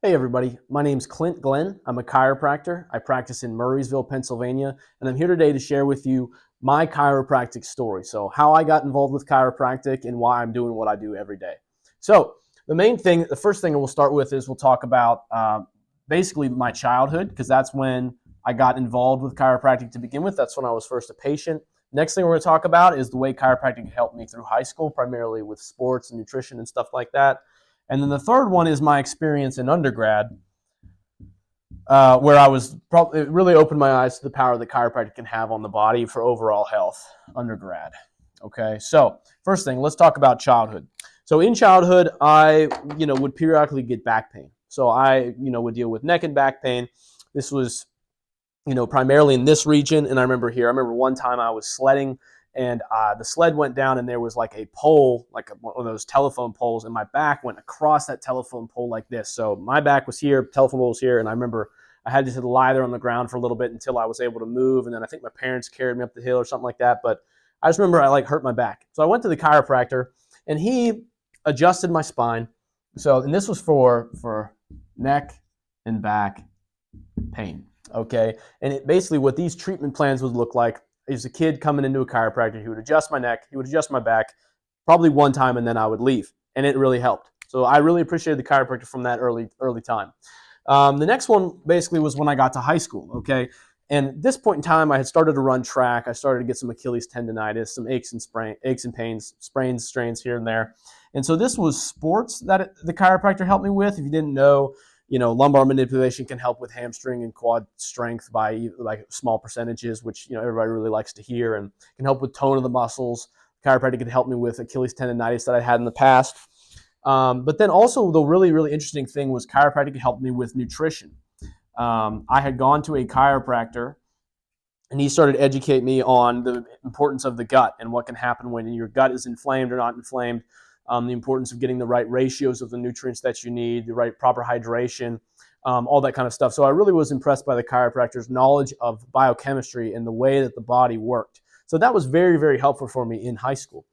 Hey everybody, my name's Clint Glenn. I'm a chiropractor. I practice in Murraysville, Pennsylvania, and I'm here today to share with you my chiropractic story. So how I got involved with chiropractic and why I'm doing what I do every day. So the first thing we'll start with is we'll talk about basically my childhood, because that's when I got involved with chiropractic to begin with. That's when I was first a patient. Next thing we're going to talk about is the way chiropractic helped me through high school, primarily with sports and nutrition and stuff like that. And then the third one is my experience in undergrad, where it really opened my eyes to the power that chiropractic can have on the body for overall health. Undergrad. Okay, so first thing, let's talk about childhood. So in childhood, I would periodically get back pain. So I would deal with neck and back pain. This was primarily in this region. And I remember one time I was sledding, and the sled went down, and there was like a pole, one of those telephone poles, and my back went across that telephone pole like this. So my back was here, telephone pole was here, and I remember I had to lie there on the ground for a little bit until I was able to move, and then I think my parents carried me up the hill or something like that. But I just remember I hurt my back. So I went to the chiropractor, and he adjusted my spine. And this was for neck and back pain. Okay, and basically what these treatment plans would look like is a kid coming into a chiropractor. He would adjust my neck, he would adjust my back, probably one time, and then I would leave, and it really helped. So I really appreciated the chiropractor from that early time. The next one basically was when I got to high school. Okay, and at this point in time, I had started to run track. I started to get some Achilles tendonitis, some aches and pains, sprains, strains here and there. And so this was sports that the chiropractor helped me with. If you didn't know, lumbar manipulation can help with hamstring and quad strength by like small percentages, which everybody really likes to hear, and can help with tone of the muscles. Chiropractic could help me with Achilles tendonitis that I had in the past. But then also the really, really interesting thing was chiropractic helped me with nutrition. I had gone to a chiropractor, and he started to educate me on the importance of the gut and what can happen when your gut is inflamed or not inflamed. The importance of getting the right ratios of the nutrients that you need, the right proper hydration, all that kind of stuff. So I really was impressed by the chiropractor's knowledge of biochemistry and the way that the body worked. So that was very, very helpful for me in high school.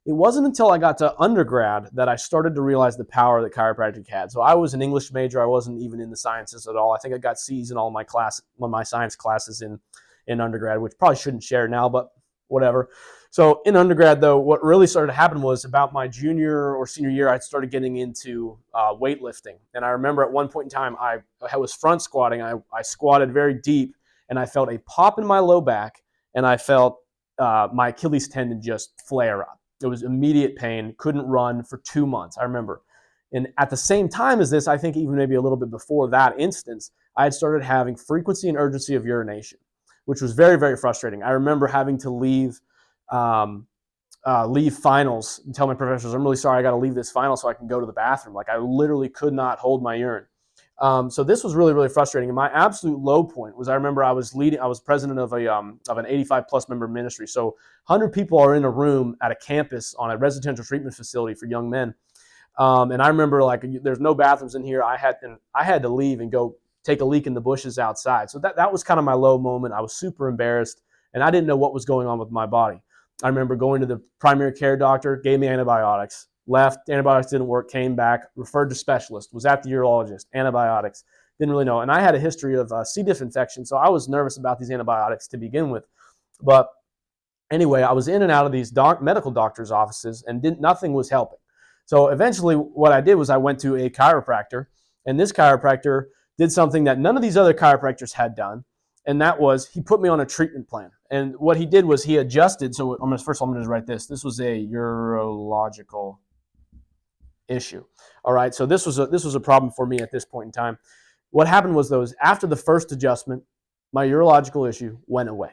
It wasn't until I got to undergrad that I started to realize the power that chiropractic had. So I was an English major. I wasn't even in the sciences at all. I think I got C's in all my science classes in undergrad, which probably shouldn't share now, but whatever. So in undergrad, though, what really started to happen was about my junior or senior year, I started getting into weightlifting. And I remember at one point in time, I was front squatting. I squatted very deep, and I felt a pop in my low back, and I felt my Achilles tendon just flare up. It was immediate pain, couldn't run for 2 months, I remember. And at the same time as this, I think even maybe a little bit before that instance, I had started having frequency and urgency of urination, which was very, very frustrating. I remember having to leave finals and tell my professors, I'm really sorry, I got to leave this final so I can go to the bathroom. Like I literally could not hold my urine. So this was really, really frustrating. And my absolute low point was I remember I was president of an 85 plus member ministry. So 100 people are in a room at a campus on a residential treatment facility for young men. And I remember there's no bathrooms in here. I had to leave and go take a leak in the bushes outside. So that was kind of my low moment. I was super embarrassed, and I didn't know what was going on with my body. I remember going to the primary care doctor, gave me antibiotics, left, antibiotics didn't work, came back, referred to specialist, was at the urologist, antibiotics, didn't really know. And I had a history of C. diff infection, so I was nervous about these antibiotics to begin with. But anyway, I was in and out of these medical doctors' offices, and nothing was helping. So eventually what I did was I went to a chiropractor, and this chiropractor did something that none of these other chiropractors had done, and that was he put me on a treatment plan. And what he did was he adjusted. So first of all, I'm going to write this. This was a urological issue. All right, so this was a problem for me at this point in time. What happened was after the first adjustment, my urological issue went away.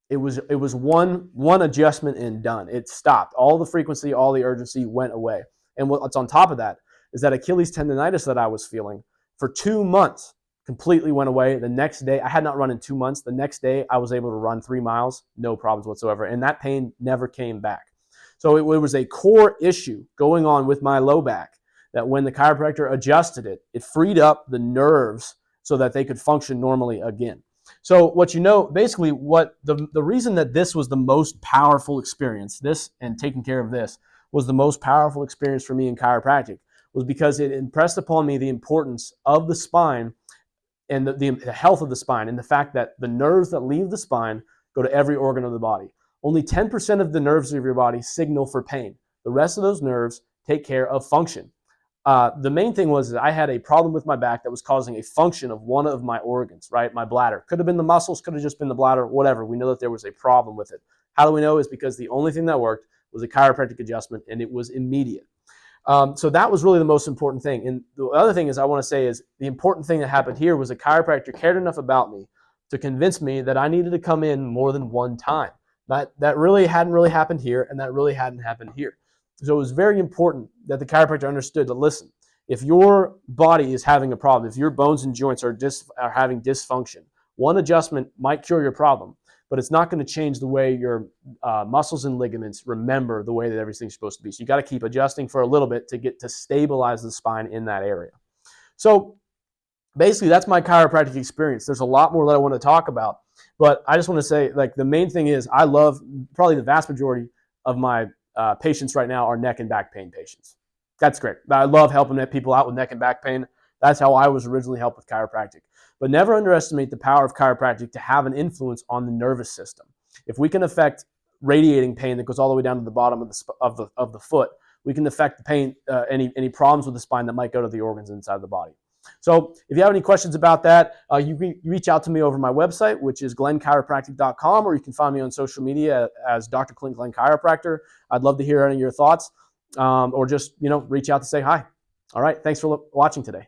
It was one adjustment and done. It stopped. All the frequency, all the urgency went away. And what's on top of that is that Achilles tendonitis that I was feeling for 2 months completely went away. The next day, I had not run in 2 months. The next day, I was able to run 3 miles, no problems whatsoever. And that pain never came back. So it was a core issue going on with my low back that when the chiropractor adjusted it, it freed up the nerves so that they could function normally again. So basically what the reason that this was the most powerful experience, this and taking care of this was the most powerful experience for me in chiropractic, was because it impressed upon me the importance of the spine and the health of the spine, and the fact that the nerves that leave the spine go to every organ of the body. Only 10% of the nerves of your body signal for pain. The rest of those nerves take care of function. The main thing was that I had a problem with my back that was causing a function of one of my organs, right? My bladder. Could have been the muscles, could have just been the bladder, whatever. We know that there was a problem with it. How do we know? Is because the only thing that worked was a chiropractic adjustment, and it was immediate. So that was really the most important thing. And the other thing is I want to say is the important thing that happened here was a chiropractor cared enough about me to convince me that I needed to come in more than one time. That really hadn't really happened here, and that really hadn't happened here. So it was very important that the chiropractor understood that, listen, if your body is having a problem, if your bones and joints are having dysfunction, one adjustment might cure your problem, but it's not going to change the way your muscles and ligaments remember the way that everything's supposed to be. So you got to keep adjusting for a little bit to get to stabilize the spine in that area. So basically, that's my chiropractic experience. There's a lot more that I want to talk about, but I just want to say, like, the main thing is I love, probably the vast majority of my patients right now are neck and back pain patients. That's great. I love helping people out with neck and back pain. That's how I was originally helped with chiropractic. But never underestimate the power of chiropractic to have an influence on the nervous system. If we can affect radiating pain that goes all the way down to the bottom of the foot, we can affect the pain, any problems with the spine that might go to the organs inside the body. So if you have any questions about that, you reach out to me over my website, which is glennchiropractic.com, or you can find me on social media as Dr. Clint Glenn Chiropractor. I'd love to hear any of your thoughts, or just reach out to say hi. All right, thanks for watching today.